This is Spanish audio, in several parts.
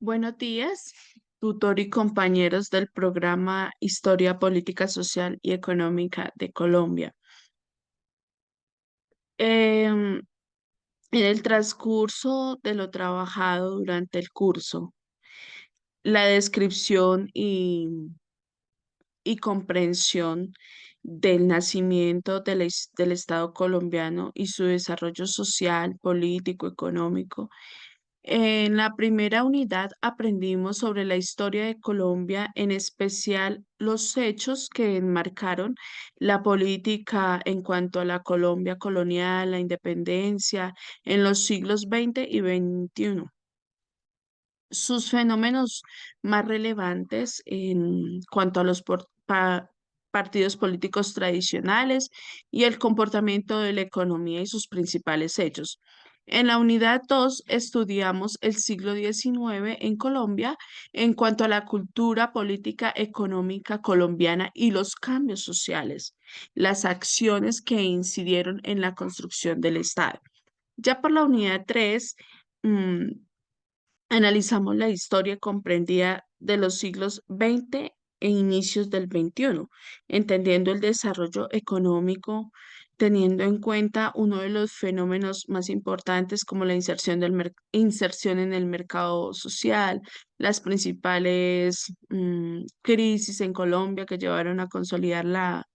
Buenos días, tutor y compañeros del programa Historia Política Social y Económica de Colombia. En el transcurso de lo trabajado durante el curso, la descripción y comprensión del nacimiento del Estado colombiano y su desarrollo social, político, económico. En la primera unidad aprendimos sobre la historia de Colombia, en especial los hechos que enmarcaron la política en cuanto a la Colombia colonial, la independencia en los siglos XX y XXI. Sus fenómenos más relevantes en cuanto a los partidos políticos tradicionales y el comportamiento de la economía y sus principales hechos. En la unidad 2 estudiamos el siglo XIX en Colombia en cuanto a la cultura política económica colombiana y los cambios sociales, las acciones que incidieron en la construcción del Estado. Ya por la unidad 3, analizamos la historia comprendida de los siglos XX e inicios del XXI, entendiendo el desarrollo económico, teniendo en cuenta uno de los fenómenos más importantes como la inserción en el mercado social, las principales crisis en Colombia que llevaron a consolidar la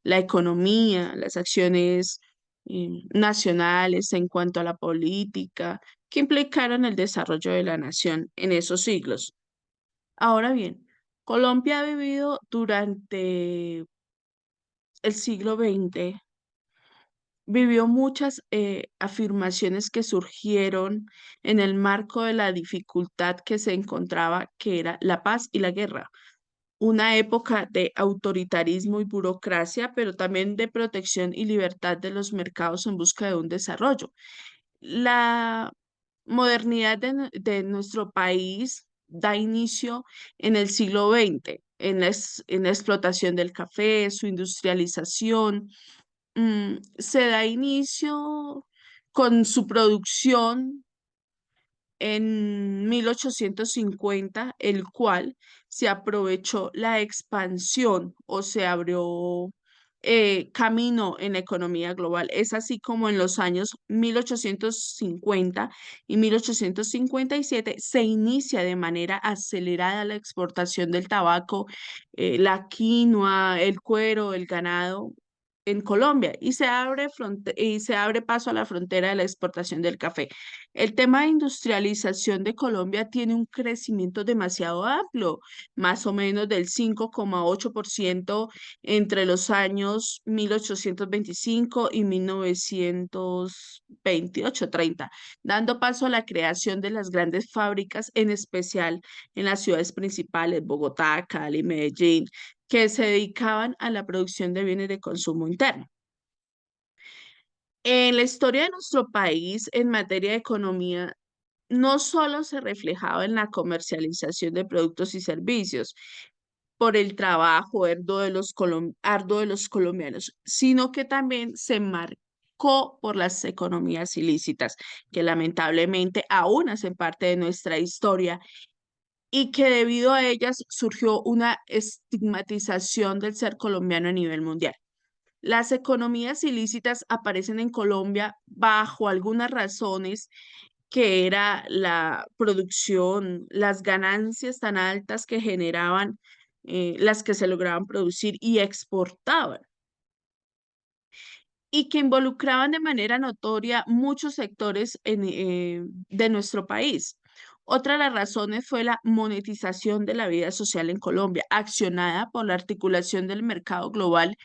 economía, las acciones nacionales en cuanto a la política que implicaron el desarrollo de la nación en esos siglos. Ahora bien, Colombia ha vivido durante el siglo XX, vivió muchas afirmaciones que surgieron en el marco de la dificultad que se encontraba, que era la paz y la guerra. Una época de autoritarismo y burocracia, pero también de protección y libertad de los mercados en busca de un desarrollo. La modernidad de nuestro país da inicio en el siglo XX, en la explotación del café, su industrialización. Se da inicio con su producción en 1850, el cual se aprovechó la expansión o se abrió camino en la economía global. Es así como en los años 1850 y 1857 se inicia de manera acelerada la exportación del tabaco, la quinoa, el cuero, el ganado en Colombia y se abre paso a la frontera de la exportación del café. El tema de industrialización de Colombia tiene un crecimiento demasiado amplio, más o menos del 5,8% entre los años 1825 y 1928-30, dando paso a la creación de las grandes fábricas, en especial en las ciudades principales, Bogotá, Cali, Medellín, que se dedicaban a la producción de bienes de consumo interno. En la historia de nuestro país, en materia de economía, no solo se reflejaba en la comercialización de productos y servicios por el trabajo arduo de los colombianos, sino que también se marcó por las economías ilícitas, que lamentablemente aún hacen parte de nuestra historia y que debido a ellas surgió una estigmatización del ser colombiano a nivel mundial. Las economías ilícitas aparecen en Colombia bajo algunas razones que era la producción, las ganancias tan altas que generaban, las que se lograban producir y exportaban, y que involucraban de manera notoria muchos sectores de nuestro país. Otra de las razones fue la monetización de la vida social en Colombia, accionada por la articulación del mercado global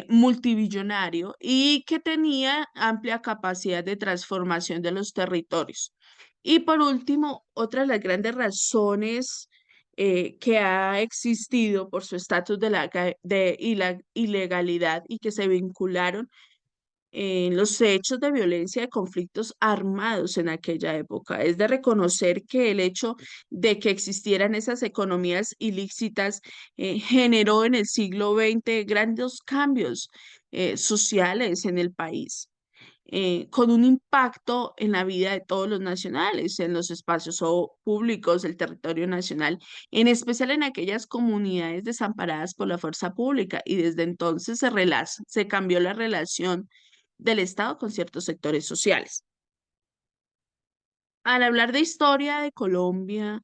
multibillonario y que tenía amplia capacidad de transformación de los territorios. Y por último, otra de las grandes razones que ha existido por su estatus de ilegalidad y que se vincularon en los hechos de violencia de conflictos armados en aquella época. Es de reconocer que el hecho de que existieran esas economías ilícitas generó en el siglo XX grandes cambios sociales en el país. con un impacto en la vida de todos los nacionales, en los espacios públicos del territorio nacional, en especial en aquellas comunidades desamparadas por la fuerza pública. Y desde entonces se cambió la relación del Estado con ciertos sectores sociales. Al hablar de historia de Colombia,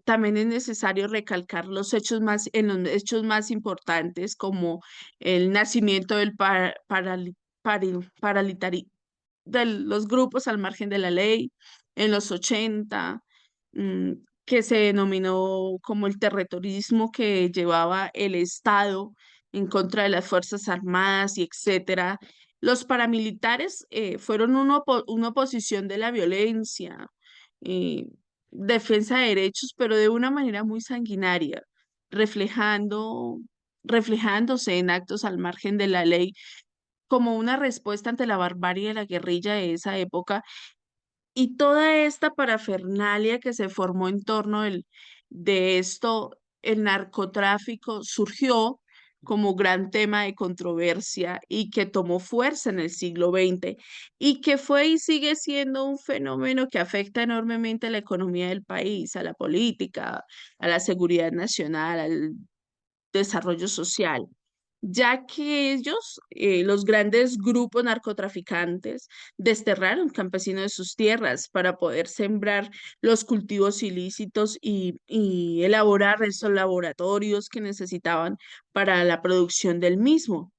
también es necesario recalcar en los hechos más importantes, como el nacimiento del de los grupos al margen de la ley en los 80, mm, que se denominó como el terrorismo que llevaba el Estado en contra de las Fuerzas Armadas y etcétera. Los paramilitares fueron una oposición de la violencia, eh, defensa de derechos, pero de una manera muy sanguinaria, reflejando, reflejándose en actos al margen de la ley como una respuesta ante la barbarie de la guerrilla de esa época y toda esta parafernalia que se formó en torno de esto, el narcotráfico surgió como gran tema de controversia y que tomó fuerza en el siglo XX y que fue y sigue siendo un fenómeno que afecta enormemente a la economía del país, a la política, a la seguridad nacional, al desarrollo social, ya que ellos, los grandes grupos narcotraficantes, desterraron campesinos de sus tierras para poder sembrar los cultivos ilícitos y elaborar esos laboratorios que necesitaban para la producción del mismo.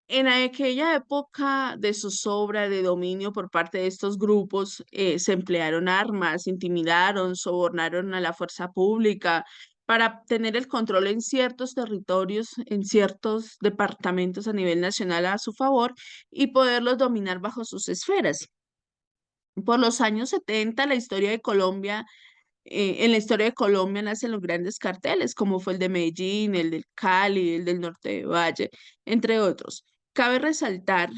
En aquella época de zozobra, de dominio por parte de estos grupos, se emplearon armas, intimidaron, sobornaron a la fuerza pública para tener el control en ciertos territorios, en ciertos departamentos a nivel nacional a su favor y poderlos dominar bajo sus esferas. Por los años 70, en la historia de Colombia nacen los grandes carteles, como fue el de Medellín, el del Cali, el del Norte de Valle, entre otros. Cabe resaltar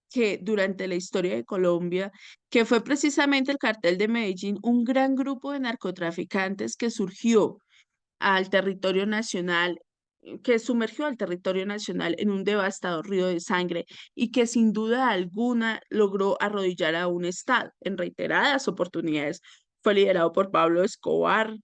que durante la historia de Colombia, que fue precisamente el cartel de Medellín, un gran grupo de narcotraficantes que surgió al territorio nacional, que sumergió al territorio nacional en un devastador río de sangre y que sin duda alguna logró arrodillar a un Estado en reiteradas oportunidades. Fue liderado por Pablo Escobar,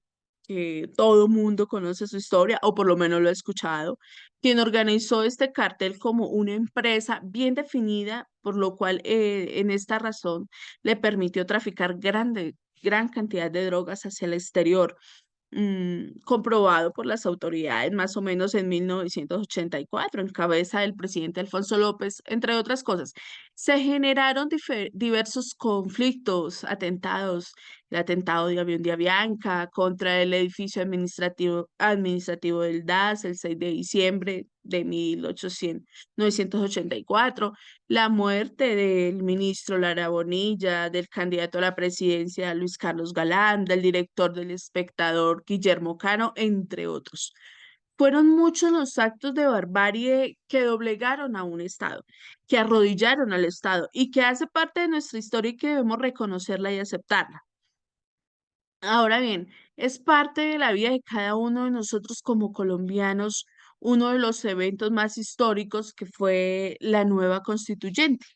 que todo mundo conoce su historia, o por lo menos lo ha escuchado, quien organizó este cartel como una empresa bien definida, por lo cual en esta razón le permitió traficar gran cantidad de drogas hacia el exterior, comprobado por las autoridades más o menos en 1984, en cabeza del presidente Alfonso López, entre otras cosas. Se generaron diversos conflictos, atentados, el atentado de Avión de Avianca contra el edificio administrativo del DAS el 6 de diciembre de 1984, la muerte del ministro Lara Bonilla, del candidato a la presidencia Luis Carlos Galán, del director del Espectador Guillermo Cano, entre otros. Fueron muchos los actos de barbarie que doblegaron a un Estado, que arrodillaron al Estado y que hace parte de nuestra historia y que debemos reconocerla y aceptarla. Ahora bien, es parte de la vida de cada uno de nosotros como colombianos uno de los eventos más históricos que fue la nueva constituyente,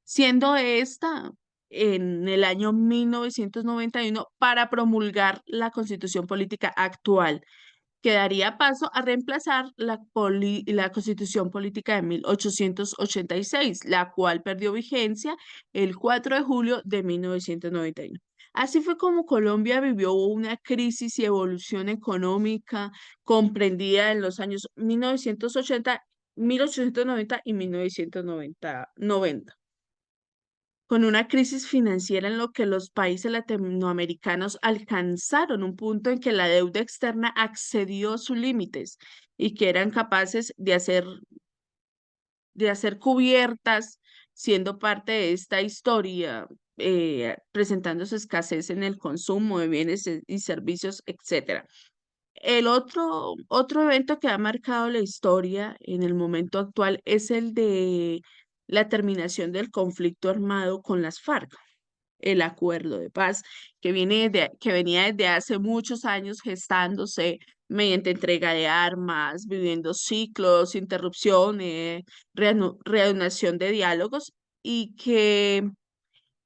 siendo esta en el año 1991 para promulgar la constitución política actual, que daría paso a reemplazar la constitución política de 1886, la cual perdió vigencia el 4 de julio de 1991. Así fue como Colombia vivió una crisis y evolución económica comprendida en los años 1980, 1890 y 1990, con una crisis financiera en lo que los países latinoamericanos alcanzaron un punto en que la deuda externa accedió a sus límites y que eran capaces de hacer cubiertas, siendo parte de esta historia, presentando su escasez en el consumo de bienes y servicios, etcétera. Otro evento que ha marcado la historia en el momento actual es el de la terminación del conflicto armado con las FARC, el acuerdo de paz que venía desde hace muchos años gestándose mediante entrega de armas, viviendo ciclos, interrupciones, reanudación de diálogos y que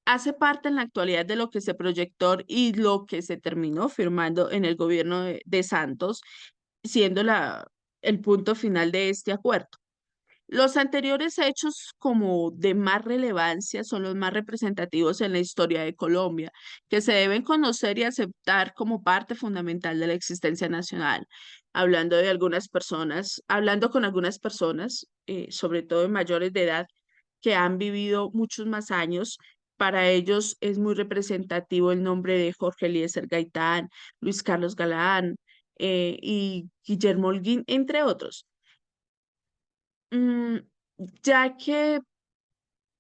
hace parte en la actualidad de lo que se proyectó y lo que se terminó firmando en el gobierno de Santos, siendo el punto final de este acuerdo. Los anteriores hechos como de más relevancia son los más representativos en la historia de Colombia, que se deben conocer y aceptar como parte fundamental de la existencia nacional. Hablando con algunas personas, sobre todo mayores de edad, que han vivido muchos más años, para ellos es muy representativo el nombre de Jorge Eliezer Gaitán, Luis Carlos Galán, y Guillermo Holguín, entre otros. Mm, ya que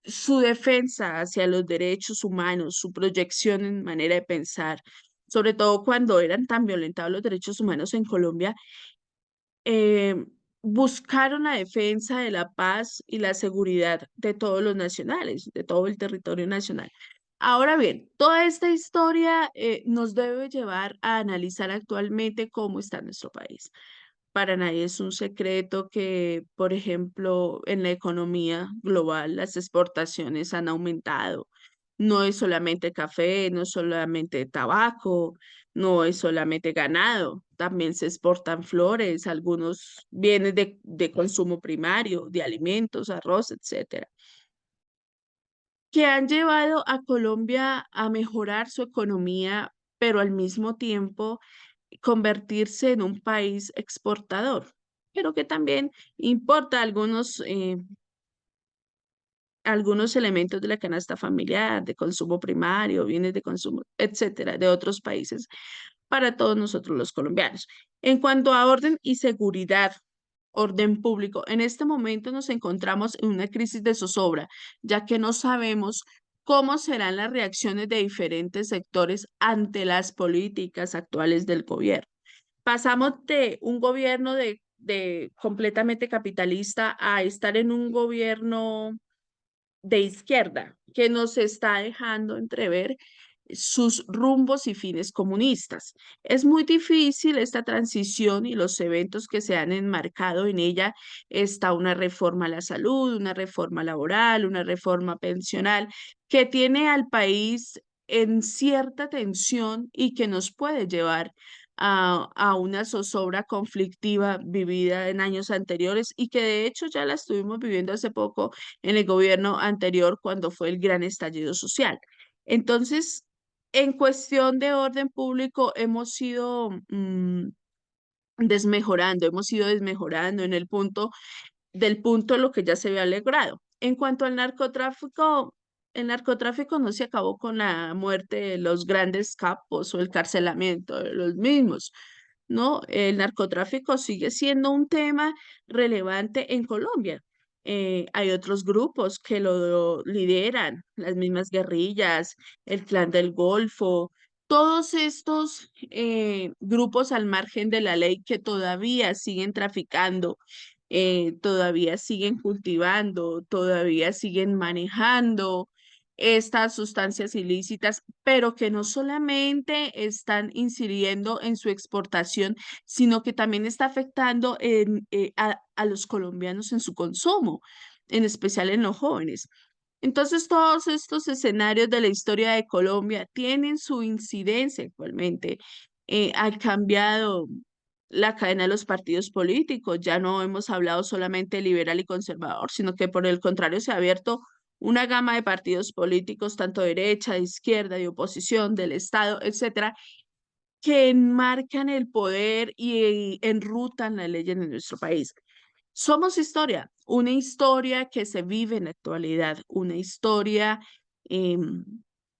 su defensa hacia los derechos humanos, su proyección en manera de pensar, sobre todo cuando eran tan violentados los derechos humanos en Colombia, eh, buscaron la defensa de la paz y la seguridad de todos los nacionales, de todo el territorio nacional. Ahora bien, toda esta historia nos debe llevar a analizar actualmente cómo está nuestro país. Para nadie es un secreto que, por ejemplo, en la economía global las exportaciones han aumentado. No es solamente café, no es solamente tabaco, no es solamente ganado, también se exportan flores, algunos bienes de consumo primario, de alimentos, arroz, etcétera, que han llevado a Colombia a mejorar su economía, pero al mismo tiempo convertirse en un país exportador, pero que también importa algunos elementos de la canasta familiar, de consumo primario, bienes de consumo, etcétera, de otros países para todos nosotros los colombianos. En cuanto a orden y seguridad, orden público, en este momento nos encontramos en una crisis de zozobra, ya que no sabemos cómo serán las reacciones de diferentes sectores ante las políticas actuales del gobierno. Pasamos de un gobierno de completamente capitalista a estar en un gobierno de izquierda que nos está dejando entrever sus rumbos y fines comunistas. Es muy difícil esta transición y los eventos que se han enmarcado en ella. Está una reforma a la salud, una reforma laboral, una reforma pensional que tiene al país en cierta tensión y que nos puede llevar a una zozobra conflictiva vivida en años anteriores y que de hecho ya la estuvimos viviendo hace poco en el gobierno anterior cuando fue el gran estallido social. Entonces, en cuestión de orden público, hemos ido desmejorando en del punto lo que ya se había logrado. En cuanto al narcotráfico, el narcotráfico no se acabó con la muerte de los grandes capos o el carcelamiento de los mismos, ¿no? El narcotráfico sigue siendo un tema relevante en Colombia. Hay otros grupos que lo lideran, las mismas guerrillas, el Clan del Golfo, todos estos grupos al margen de la ley que todavía siguen traficando, todavía siguen cultivando, todavía siguen manejando estas sustancias ilícitas, pero que no solamente están incidiendo en su exportación, sino que también está afectando a los colombianos en su consumo, en especial en los jóvenes. Entonces, todos estos escenarios de la historia de Colombia tienen su incidencia actualmente. Ha cambiado la cadena de los partidos políticos. Ya no hemos hablado solamente de liberal y conservador, sino que por el contrario se ha abierto una gama de partidos políticos, tanto de derecha, de izquierda, de oposición, del Estado, etcétera, que enmarcan el poder y enrutan las leyes en nuestro país. Somos historia, una historia que se vive en la actualidad, una historia em,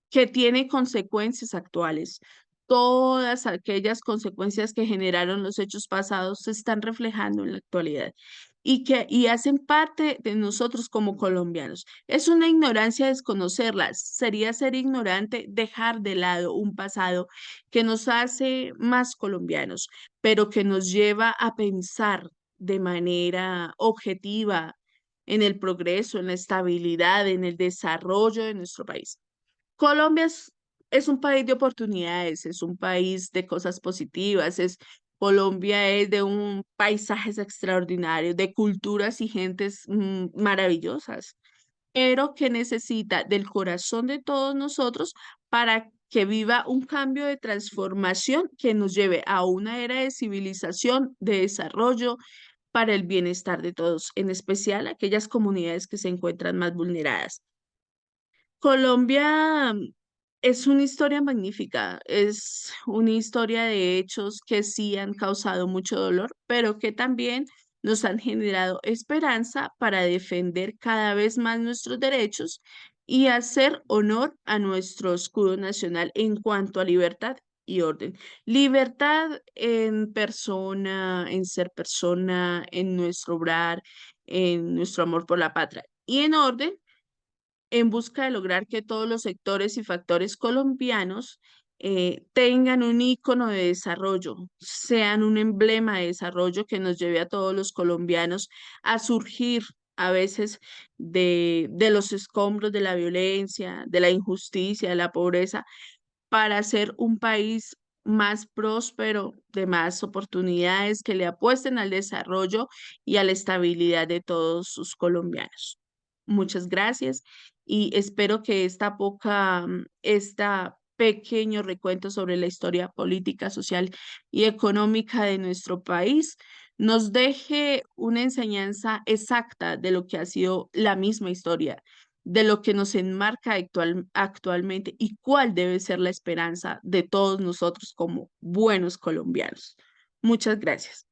que tiene consecuencias actuales. Todas aquellas consecuencias que generaron los hechos pasados se están reflejando en la actualidad y hacen parte de nosotros como colombianos. Es una ignorancia desconocerlas, sería ser ignorante dejar de lado un pasado que nos hace más colombianos, pero que nos lleva a pensar de manera objetiva en el progreso, en la estabilidad, en el desarrollo de nuestro país. Colombia es un país de oportunidades, es un país de cosas positivas, Colombia es de un paisajes extraordinarios, de culturas y gentes maravillosas. pero que necesita del corazón de todos nosotros para que viva un cambio de transformación que nos lleve a una era de civilización, de desarrollo, para el bienestar de todos, en especial aquellas comunidades que se encuentran más vulneradas. Colombia es una historia magnífica, es una historia de hechos que sí han causado mucho dolor, pero que también nos han generado esperanza para defender cada vez más nuestros derechos y hacer honor a nuestro escudo nacional en cuanto a libertad y orden. Libertad en persona, en ser persona, en nuestro obrar, en nuestro amor por la patria. Y en orden en busca de lograr que todos los sectores y factores colombianos tengan un icono de desarrollo, sean un emblema de desarrollo que nos lleve a todos los colombianos a surgir a veces de los escombros de la violencia, de la injusticia, de la pobreza, para ser un país más próspero, de más oportunidades, que le apuesten al desarrollo y a la estabilidad de todos sus colombianos. Muchas gracias y espero que esta pequeño recuento sobre la historia política, social y económica de nuestro país nos deje una enseñanza exacta de lo que ha sido la misma historia, de lo que nos enmarca actualmente y cuál debe ser la esperanza de todos nosotros como buenos colombianos. Muchas gracias.